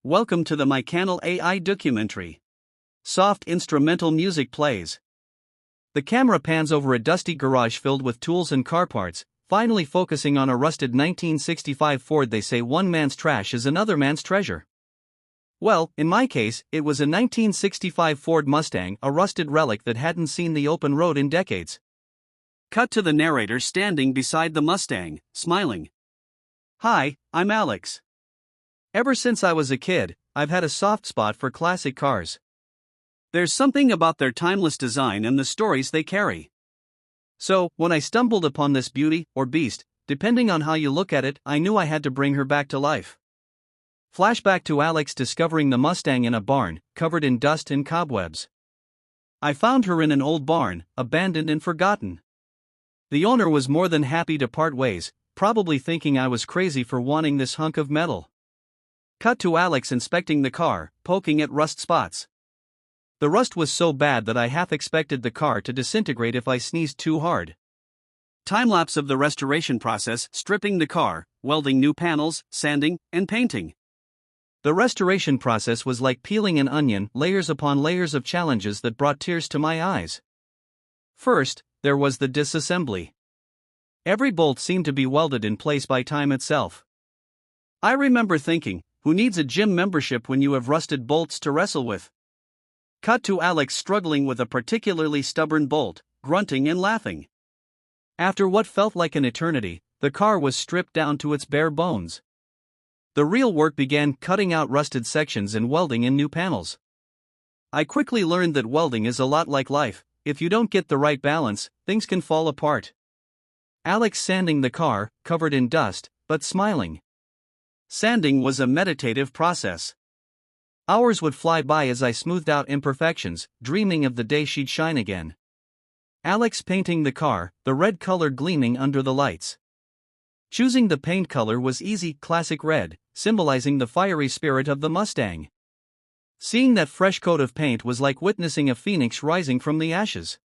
Welcome to the My Channel AI documentary. Soft instrumental music plays. The camera pans over a dusty garage filled with tools and car parts, finally focusing on a rusted 1965 Ford. They say one man's trash is another man's treasure. Well, in my case, it was a 1965 Ford Mustang, a rusted relic that hadn't seen the open road in decades. Cut to the narrator standing beside the Mustang, smiling. Hi, I'm Alex. Ever since I was a kid, I've had a soft spot for classic cars. There's something about their timeless design and the stories they carry. So, when I stumbled upon this beauty, or beast, depending on how you look at it, I knew I had to bring her back to life. Flashback to Alex discovering the Mustang in a barn, covered in dust and cobwebs. I found her in an old barn, abandoned and forgotten. The owner was more than happy to part ways, probably thinking I was crazy for wanting this hunk of metal. Cut to Alex inspecting the car, poking at rust spots. The rust was so bad that I half expected the car to disintegrate if I sneezed too hard. Time-lapse of the restoration process, stripping the car, welding new panels, sanding, and painting. The restoration process was like peeling an onion, layers upon layers of challenges that brought tears to my eyes. First, there was the disassembly. Every bolt seemed to be welded in place by time itself. I remember thinking, who needs a gym membership when you have rusted bolts to wrestle with? Cut to Alex struggling with a particularly stubborn bolt, grunting and laughing. After what felt like an eternity, the car was stripped down to its bare bones. The real work began, cutting out rusted sections and welding in new panels. I quickly learned that welding is a lot like life. If you don't get the right balance, things can fall apart. Alex sanding the car, covered in dust, but smiling. Sanding was a meditative process. Hours would fly by as I smoothed out imperfections, dreaming of the day she'd shine again. Alex painting the car, the red color gleaming under the lights. Choosing the paint color was easy, classic red, symbolizing the fiery spirit of the Mustang. Seeing that fresh coat of paint was like witnessing a phoenix rising from the ashes.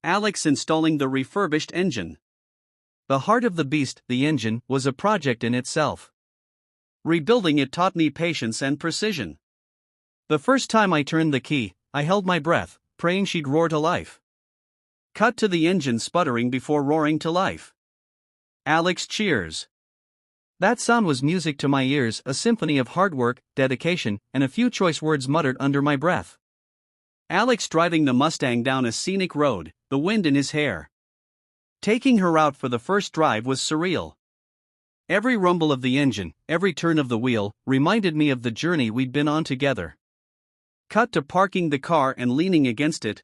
Alex installing the refurbished engine. The heart of the beast, the engine, was a project in itself. Rebuilding it taught me patience and precision. The first time I turned the key, I held my breath, praying she'd roar to life. Cut to the engine sputtering before roaring to life. Alex cheers. That sound was music to my ears, a symphony of hard work, dedication, and a few choice words muttered under my breath. Alex driving the Mustang down a scenic road, the wind in his hair. Taking her out for the first drive was surreal. Every rumble of the engine, every turn of the wheel, reminded me of the journey we'd been on together. Cut to parking the car and leaning against it,